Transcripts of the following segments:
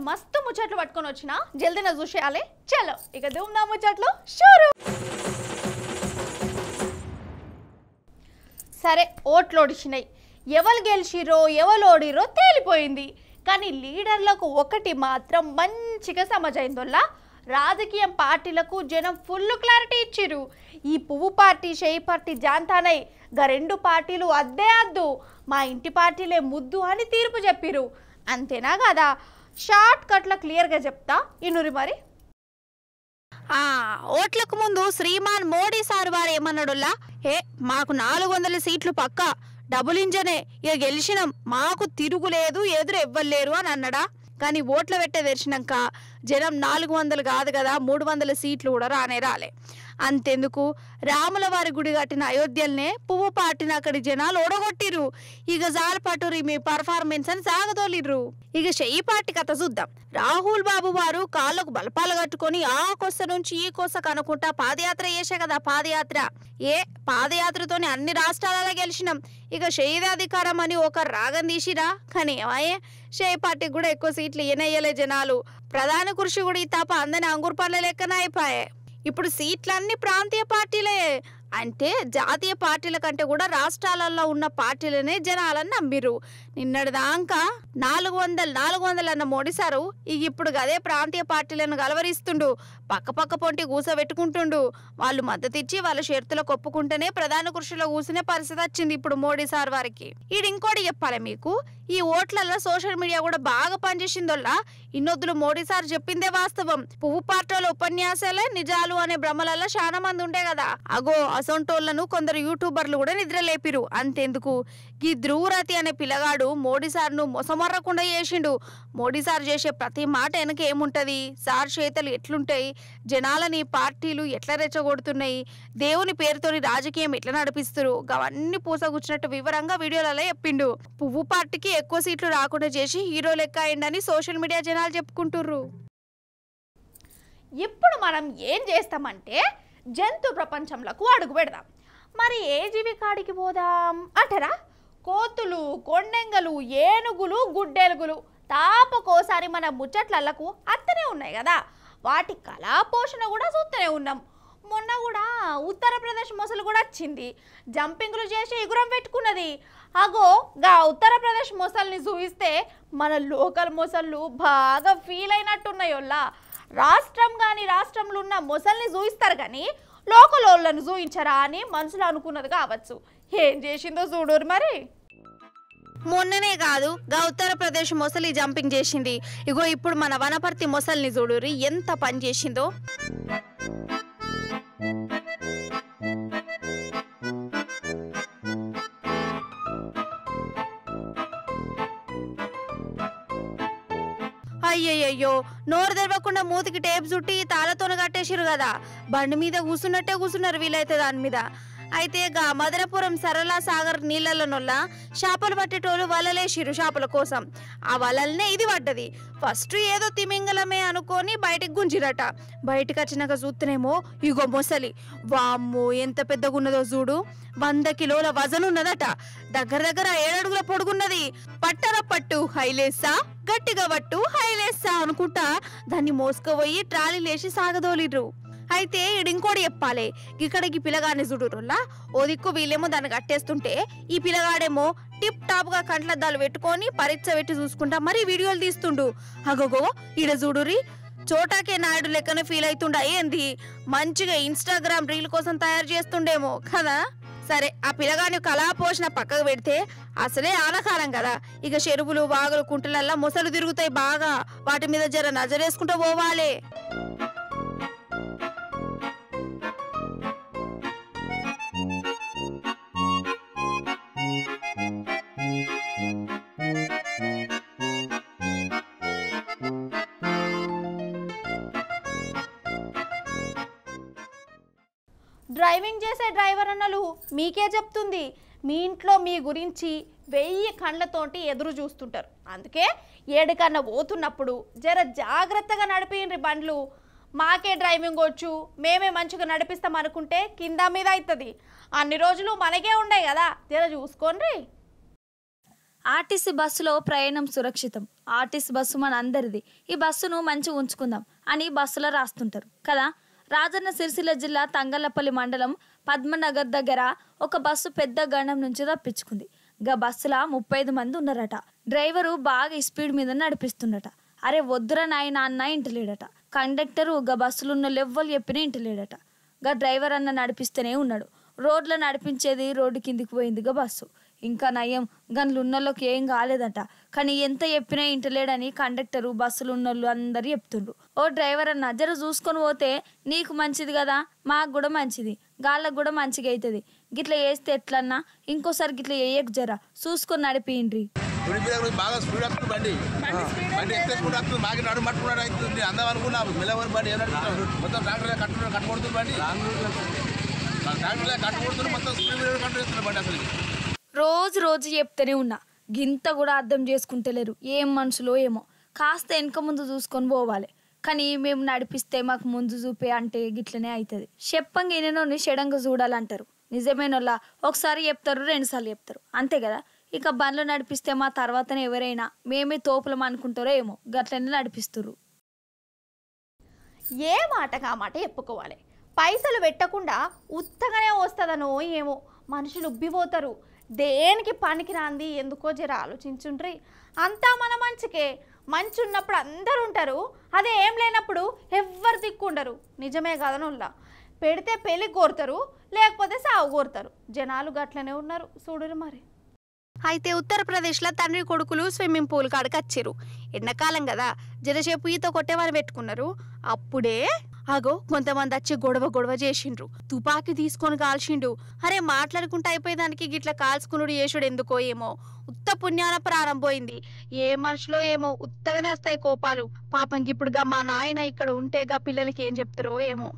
మస్తు ముచ్చట్లు పట్టుకొని వచ్చిన జల్దీన చూసేయాలి చలో ఇక ధూమ్నా ముచ్చట్లు షురు సరే ఓట్లు ఓడిచినాయి ఎవరు గెలిచిరో ఎవరు ఓడిరో తేలిపోయింది కానీ లీడర్లకు ఒకటి మాత్రం మంచిగా సమజైందోల్లా రాజకీయ పార్టీలకు జనం ఫుల్ క్లారిటీ ఇచ్చిరు ఈ పువ్వు పార్టీ షేయి పార్టీ జాంతానై గా రెండు పార్టీలు అద్దే అద్దు మా ఇంటి పార్టీలే ముద్దు అని తీర్పు చెప్పిరు అంతేనా కదా షార్ట్ కట్ల క్లియర్గా చెప్తా ఇనురి మరి ఓట్లకు ముందు శ్రీమాన్ మోడీ సార్ వారు ఏమన్నాడులా మాకు 400 సీట్లు పక్కా డబుల్ ఇంజనే ఇక గెలిచినాం మాకు తిరుగులేదు ఎదురు ఎవ్వలేరు అని అన్నాడా కానీ ఓట్ల పెట్టే తెరిచినాక జనం 400 కాదు కదా 300 సీట్లు కూడా రాలే అంతెందుకు రాముల వారి గుడి కట్టిన అయోధ్యల్నే పువ్వు పార్టీని అక్కడి జనాలు ఓడగొట్టిరు ఇక జాలపట్టురి మీ పర్ఫార్మెన్స్ అని సాగదోలిర్రు ఇక షేయి పార్టీ కథ చూద్దాం రాహుల్ బాబు వారు కాళ్ళకు బలపాలు కట్టుకొని ఆ కొస్స నుంచి ఈ కొస్స కనుకుంటా పాదయాత్ర చేసే కదా పాదయాత్రతోని అన్ని రాష్ట్రాలలో గెలిచినాం ఇక షేయిది అధికారం అని ఒక రాగం తీసిరా కానీ ఏమాయే షేయి పార్టీకి కూడా ఎక్కువ సీట్లు ఈయనయ్యలే జనాలు ప్రధాన కృషి కూడా ఈ తప్ప అందని అంగుర్ పళ్ళ లెక్కన అయిపోయాయి ఇప్పుడు సీట్లన్నీ ప్రాంతీయ పార్టీలే అంటే జాతీయ పార్టీల కంటే కూడా రాష్ట్రాలలో ఉన్న పార్టీలనే జనాలని నమ్మిరు నిన్నటిదాకా 400 అన్న మోడీ సారు ఇప్పుడు అదే ప్రాంతీయ పార్టీలను గలవరిస్తుండు పక్క పొంటి కూసబెట్టుకుంటుండు వాళ్ళు మద్దతు ఇచ్చి వాళ్ళ షరతులకు ఒప్పుకుంటేనే ప్రధాన కృషిలో కూసునే పరిస్థితి వచ్చింది ఇప్పుడు మోడీ సార్ వారికి ఇంకోటి చెప్పాలి మీకు ఈ ఓట్లలో సోషల్ మీడియా కూడా బాగా పనిచేసిందోల్లా ఇన్నొద్దులు మోడీ సార్ చెప్పిందే వాస్తవం పువ్వు పార్టీల ఉపన్యాసాలే నిజాలు అనే భ్రమలలో చాలా మంది ఉండే కదా అగో అసొంటోళ్లను కొందరు యూట్యూబర్లు కూడా నిద్రలేపిరు అంతెందుకు ఈ ధ్రువరతి అనే పిల్లగాడు మోడీ సార్ను మొసమర్రకుండా చేసిండు మోడీ సార్ చేసే ప్రతి మాట వెనక ఏముంటది సార్ చేతలు ఎట్లుంటాయి జనాలని పార్టీలు ఎట్లా రెచ్చగొడుతున్నాయి దేవుని పేరుతోని రాజకీయం ఎట్లా నడిపిస్తారు అవన్నీ పూసగుచ్చినట్టు వివరంగా వీడియోలలో చెప్పిండు పువ్వు పార్టీకి ఎక్కువ సీట్లు రాకుండా చేసి హీరో లెక్క అయిందని సోషల్ మీడియా జనాలు చెప్పుకుంటుర్రు ఇప్పుడు మనం ఏం చేస్తామంటే జంతు ప్రపంచంలోకి అడుగు పెడదాం మరి ఏ జీవి కాడికి పోదాం అంటారా కోతులు కొండెంగలు ఏనుగులు గుడ్డెలుగులు తాపకోసారి మన ముచ్చట్లకు అత్తనే ఉన్నాయి కదా వాటి కళా పోషణ కూడా చూస్తూనే ఉన్నాం మొన్న కూడా ఉత్తరప్రదేశ్ మొసలు కూడా వచ్చింది జంపింగ్లు చేసి ఎగురం పెట్టుకున్నది అగో గా ఉత్తరప్రదేశ్ మొసల్ని చూపిస్తే మన లోకల్ మొసళ్ళు బాగా ఫీల్ అయినట్టున్నాయోల్లా రాష్ట్రంలో ఉన్న మొసల్ని చూయిస్తారు కానీ లోకల్ వాళ్ళను చూయించరా అని మనసులో అనుకున్నది కావచ్చు ఏం చేసిందో చూడరు మరి మొన్ననే కాదు గా ఉత్తరప్రదేశ్ మొసలి జంపింగ్ చేసింది ఇగో ఇప్పుడు మన వనపర్తి మొసల్ని చూడురి ఎంత పని చేసిందో అయ్యయ్యో నోరు తెరవకుండా మూతికి టేప్ చుట్టి తాళతోన కట్టేసిరు కదా బండి మీద కూర్చున్నట్టే కూర్చున్నారు వీలైతే దాని మీద అయితే గా మదనపురం సరళా సాగర్ నీళ్ళలోనొల్ల చేపలు పట్టేటోళ్ళు వలలేసిరు చేపల కోసం ఆ వలల్నే ఇది పడ్డది ఫస్ట్ ఏదో తిమింగలమే అనుకొని బయటికి గుంజిరట బయటకు వచ్చినాక చూస్తేనేమో ఇగో మొసలి వామ్మో ఎంత పెద్దగున్నదో చూడు 100 కిలోల వజన్ ఉన్నదట దగ్గర 7 అడుగుల పొడుగున్నది పట్టర పట్టు హైలేసా గట్టిగా పట్టు హైలేసా అనుకుంటా దాన్ని మోసుకుపోయి ట్రాలీ లేచి సాగదోలిర్రు అయితే ఇంకోటి చెప్పాలి ఇక్కడికి పిల్లగాడిని చూడురులా ఓ దిక్కు వీళ్ళేమో దాన్ని కట్టేస్తుంటే ఈ పిల్లగాడేమో టిప్ టాప్ గా కంట్లద్దాలు పెట్టుకొని పరీక్ష పెట్టి చూసుకుంటా మరి వీడియోలు తీస్తుండు అగోగో ఈడ చూడురి చోటాకే నాయుడు లెక్కనే ఫీల్ అవుతుండా ఏంది మంచిగా ఇన్స్టాగ్రామ్ రీల్ కోసం తయారు చేస్తుండేమో కదా సరే ఆ పిల్లగాని కళా పోషణ పక్కకు పెడితే అసలే ఆనకాలం కదా ఇక చెరువులు వాగులు కుంటలల్లా మొసలు తిరుగుతాయి బాగా వాటి మీద జర నజరేసుకుంటూ పోవాలి డ్రైవింగ్ చేసే డ్రైవర్ అన్నలు మీకే చెప్తుంది మీ ఇంట్లో మీ గురించి 1000 కళ్ళతోటి ఎదురు చూస్తుంటారు అందుకే ఏడుకన్నా పోతున్నప్పుడు జర జాగ్రత్తగా నడిపియండి బండ్లు మాకే డ్రైవింగ్ వచ్చు మేమే మంచిగా నడిపిస్తాం అనుకుంటే కింద మీద అవుతుంది అన్ని రోజులు మనకే ఉండే కదా జర చూసుకోండి ఆర్టీసీ బస్సులో ప్రయాణం సురక్షితం, ఆర్టీసీ బస్సు మన అందరిది, ఈ బస్సును మంచిగా ఉంచుకుందాం అని బస్సులో రాస్తుంటారు కదా. రాజన్న సిరిసిల్ల జిల్లా తంగళ్లపల్లి మండలం పద్మనగర్ దగ్గర ఒక బస్సు పెద్ద గండం నుంచి తప్పించుకుంది. గా బస్సులో 35 మంది ఉన్నారట. డ్రైవరు బాగా స్పీడ్ మీద నడిపిస్తుండట. అరే వద్దురా నాయన అన్న ఇంటలేడట. కండక్టరు గా బస్సులో ఉన్న లెవ్వలు చెప్పినా ఇంటలేడట. గా డ్రైవర్ అన్న నడిపిస్తూనే ఉన్నాడు. రోడ్లో నడిపించేది రోడ్డు కిందికి పోయిందిగా బస్సు. ఇంకా నయం గన్లు ఉన్నోళ్ళకి ఏం కాలేదట. కానీ ఎంత చెప్పినా ఇంటలేడని కండక్టరు బస్సులు ఉన్నోళ్ళు అందరు చెప్తుండ్రు. ఓ డ్రైవర్ అన్న జర చూసుకొని పోతే నీకు మంచిది కదా, మాకు కూడా మంచిది, గాళ్ళకు కూడా మంచిగా అవుతుంది. గిట్లా వేస్తే ఎట్లన్నా, ఇంకోసారి గిట్లా వేయకు, జర చూసుకొని నడిపియండ్రి. బాగా స్పీడ్ వస్తుంది బండి ఎంత స్పీడ్ వస్తుంది, మాకు నడు పట్టుకున్నాడు అవుతుంది. అందం అనుకున్నా మెల్లవరి బండి ఏమన్నా మొత్తం ట్రాక్టర్ కట్టుకొడుతుంది బండి, ట్రాక్టర్ కట్టుకొడుతుంది మొత్తం స్పీడ్ కట్టుకొస్తుంది బండి. అసలు రోజు రోజు చెప్తూనే ఉన్నా, గింత కూడా అర్థం చేసుకుంటలేరు. ఏం మనుషులో ఏమో, కాస్త వెనక ముందు చూసుకొని పోవాలి. కానీ మేము నడిపిస్తే మాకు ముందు చూపే అంటే గిట్లనే అవుతుంది. చెప్పంగా ఈయనని షడంగా చూడాలంటారు. నిజమేనోళ్ళ ఒకసారి చెప్తారు, 2 సార్లు చెప్తారు, అంతే కదా. ఇక బండ్లు నడిపిస్తే మా తర్వాతనే ఎవరైనా మేమే తోపులం అనుకుంటారో ఏమో, గట్లనే నడిపిస్తారు. ఏ మాటగా మాట చెప్పుకోవాలి. పైసలు పెట్టకుండా ఉత్తగానే వస్తుందనో ఏమో, మనుషులు ఉబ్బిపోతారు. దేనికి పనికి రాంది ఎందుకో జర ఆలోచించుండ్రి. అంతా మన మంచికే. మంచి ఉన్నప్పుడు అందరు ఉంటారు, అదే ఏం లేనప్పుడు ఎవ్వరు దిక్కుండరు. నిజమే కదనోళ్ళ. పెడితే పెళ్ళి కోరుతారు, లేకపోతే సాగు కోరుతారు. జనాలు గట్లనే ఉన్నారు చూడురు మరి. అయితే ఉత్తరప్రదేశ్లో తండ్రి కొడుకులు స్విమ్మింగ్ పూల్ కాడికి వచ్చారు. ఎండాకాలం కదా, జరసేపు ఈత కొట్టేవారు పెట్టుకున్నారు. అప్పుడే అగో కొంతమంది వచ్చి గొడవ చేసిండ్రు. తుపాకీ తీసుకొని కాల్చిండు. అరే మాట్లాడుకుంటూ అయిపోయేదానికి గిట్లా కాల్చుకునుడు చేసుడు ఎందుకో ఏమో. ఉత్త పుణ్యాన ప్రాణం పోయింది. ఏ మనుషులో ఏమో ఉత్తగానే వస్తాయి కోపాలు. పాపంకి ఇప్పుడు మా నాయన ఇక్కడ ఉంటే గా పిల్లలకి ఏం చెప్తారో ఏమో.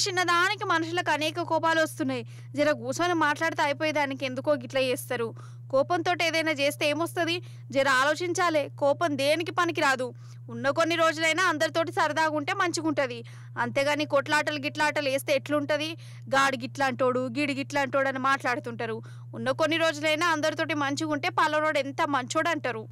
చిన్న దానికి మనుషులకు అనేక కోపాలు వస్తున్నాయి. జర కూర్చొని మాట్లాడితే అయిపోయేదానికి ఎందుకో గిట్లా చేస్తారు. కోపంతో ఏదైనా చేస్తే ఏమొస్తుంది, జర ఆలోచించాలి. కోపం దేనికి పనికి రాదు. ఉన్న కొన్ని రోజులైనా అందరితోటి సరదాగా ఉంటే మంచిగుంటుంది. అంతేగాని కొట్లాటలు గిట్లాటలు వేస్తే ఎట్లుంటుంది. గాడి గిట్లాంటోడు గీడి గిట్లాంటోడు అని మాట్లాడుతుంటారు. ఉన్న కొన్ని రోజులైనా అందరితోటి మంచిగా ఉంటే పల్లరోడు ఎంత మంచోడు అంటారు.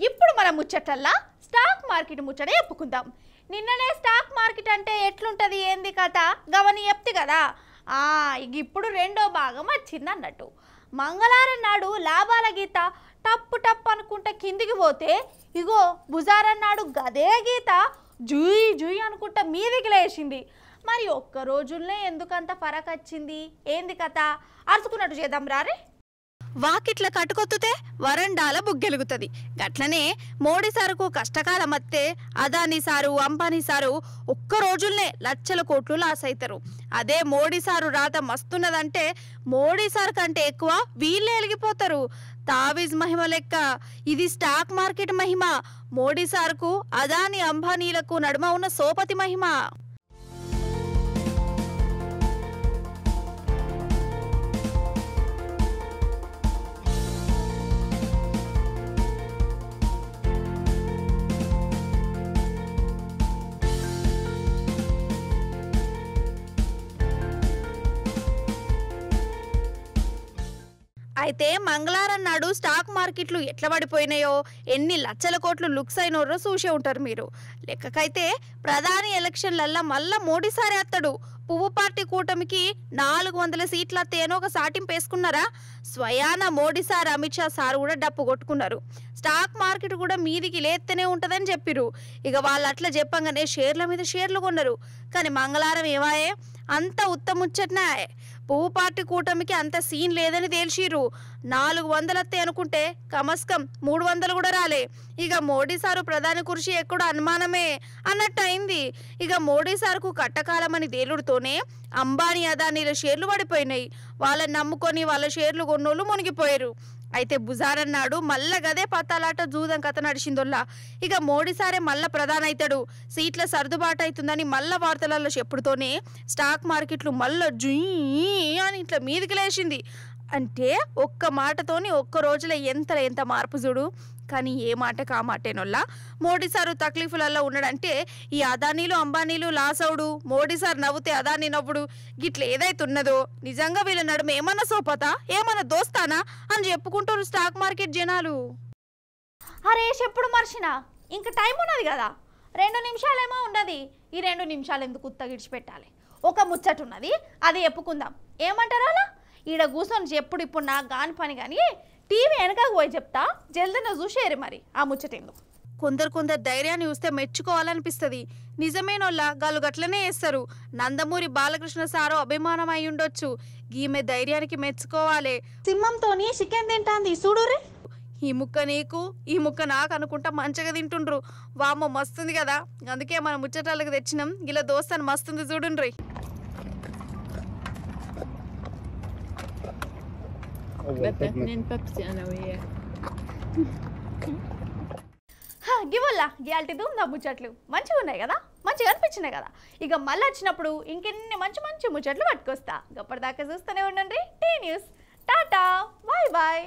ఇప్పుడు మన ముచ్చట్లల్లా స్టాక్ మార్కెట్ ముచ్చట చెప్పుకుందాం. నిన్ననే స్టాక్ మార్కెట్ అంటే ఎట్లుంటుంది ఏంది కథ గవని చెప్తే కదా. ఇప్పుడు రెండో భాగం వచ్చింది అన్నట్టు. మంగళవారం నాడు లాభాల గీత టప్పు అనుకుంటా కిందికి పోతే, ఇగో బుజారం నాడు గదే గీత జూయి అనుకుంటా మీదికి లేచింది. మరి ఒక్క రోజుల్నే ఎందుకంత ఫరక్ వచ్చింది ఏంది కథ అరుచుకున్నట్టు చేద్దాం రారే. వాకిట్ల కట్టుకొత్తుతే వరండాల బుగ్గెలుగుతుంది. గట్లనే మోడీ సారుకు కష్టకాలం వస్తే అదానీ సారు అంబానీ సారు ఒక్క రోజుల్నే లక్షల కోట్లు లాస్ అవుతారు. అదే మోడీ సారు రాత మస్తున్నదంటే మోడీ సారు కంటే ఎక్కువ వీళ్ళే ఎలిగిపోతారు. తావీజ్ మహిమ లెక్క ఇది స్టాక్ మార్కెట్ మహిమ. మోడీ సారుకు అదానీ అంబానీలకు నడుమ ఉన్న సోపతి మహిమ. అయితే మంగళవారం నాడు స్టాక్ మార్కెట్లు ఎట్లా పడిపోయినాయో, ఎన్ని లక్షల కోట్లు లుక్స్ అయినోరో చూసే ఉంటారు మీరు. లెక్కకైతే ప్రధాని ఎలక్షన్లల్లా మళ్ళా మోడీ సారే అత్తడు. పువ్వు పార్టీ కూటమికి 400 సీట్ల తేనో ఒక సాటింపు వేసుకున్నారా. స్వయాన మోడీ సార్ అమిత్ షా సార్ కూడా డప్పు కొట్టుకున్నారు. స్టాక్ మార్కెట్ కూడా మీదికి లేస్తేనే ఉంటుందని చెప్పిరు. ఇక వాళ్ళు అట్లా చెప్పంగానే షేర్ల మీద షేర్లు కొన్నారు. కానీ మంగళవారం ఏమాయే అంత ఉత్తముచ్చట్నా. పువ్వు పార్టీ కూటమికి అంత సీన్ లేదని తేల్చిర్రు. 400 వస్తాయి అనుకుంటే కమస్కం 300 కూడా రాలే. ఇక మోడీ సారు ప్రధాని కుర్చీ ఎక్కడో అనుమానమే అన్నట్టు అయింది. ఇక మోడీ సార్కు కట్టకాలమని తేలుడుతోనే అంబానీ అదానీల షేర్లు పడిపోయినాయి. వాళ్ళని నమ్ముకొని వాళ్ళ షేర్లు కొన్నోళ్ళు మునిగిపోయారు. అయితే బుజారన్నాడు మళ్ళా గదే పత్తాలాట జూదం కథ నడిచిందొల్లా. ఇక మోడీ సారే మళ్ళా ప్రధాని అవుతాడు, సీట్ల సర్దుబాటు అవుతుందని మళ్ళా వార్తలలో చెప్పుడుతోనే స్టాక్ మార్కెట్లు మళ్ళా జుయ్యి అని ఇట్లా మీదికి లేచింది. అంటే ఒక్క మాటతోని ఒక్క రోజులో ఎంత మార్పు చూడు. కానీ ఏ మాటకు ఆ మాటేనొల్లా మోడీ సారు తక్లీఫులలో ఉన్నాడంటే ఈ అదానీలు అంబానీలు లాస్ అవుడు, మోడీ సార్ నవ్వుతే అదానీ నవ్వుడు, గిట్ల ఏదైతున్నదో నిజంగా వీళ్ళ నడుమ ఏమన్నా సోపతా ఏమన్నా దోస్తానా అని చెప్పుకుంటారు స్టాక్ మార్కెట్ జనాలు. అరే చెప్పుడు మర్చినా, ఇంక టైం ఉన్నది కదా, 2 నిమిషాలేమో ఉన్నది. ఈ 2 నిమిషాలు ఎందుకు ఉత్తగిడిచిపెట్టాలి? ఒక ముచ్చట ఉన్నది, అది చెప్పుకుందాం. ఏమంటారు అలా ఈడ కూర్చొని చెప్పుడు ఇప్పుడు నాకు కాని పని, కానీ టీవీ వెనకకు పోయి చెప్తా, జల్దిన చూసేరు మరి ఆ ముచ్చటేందుకు. కొందరు ధైర్యాన్ని చూస్తే మెచ్చుకోవాలనిపిస్తుంది. నిజమేనోళ్ళ గాలు గట్లనే వేస్తారు. నందమూరి బాలకృష్ణ సారో అభిమానం అయి ఉండొచ్చు, ఈమె ధైర్యానికి మెచ్చుకోవాలి. సింహంతోని చికెన్ తింటాంది చూడురే. ఈ ముక్క నీకు ఈ ముక్క నాకు అనుకుంటా మంచిగా తింటుండ్రు. వామ్మో మస్తుంది కదా, అందుకే మన ముచ్చటాలకు తెచ్చినాం. ఇలా దోస్తాను మస్తుంది చూడుండ్రి. గివల్లా గ్యాల్టీ ధూమ్దా ముచ్చట్లు మంచిగా ఉన్నాయి కదా, మంచిగా అనిపించినాయి కదా. ఇక మళ్ళీ వచ్చినప్పుడు ఇంకెన్ని మంచి ముచ్చట్లు పట్టుకొస్తా. గప్పటిదాకా చూస్తూనే ఉండండి T News. Tata, bye bye.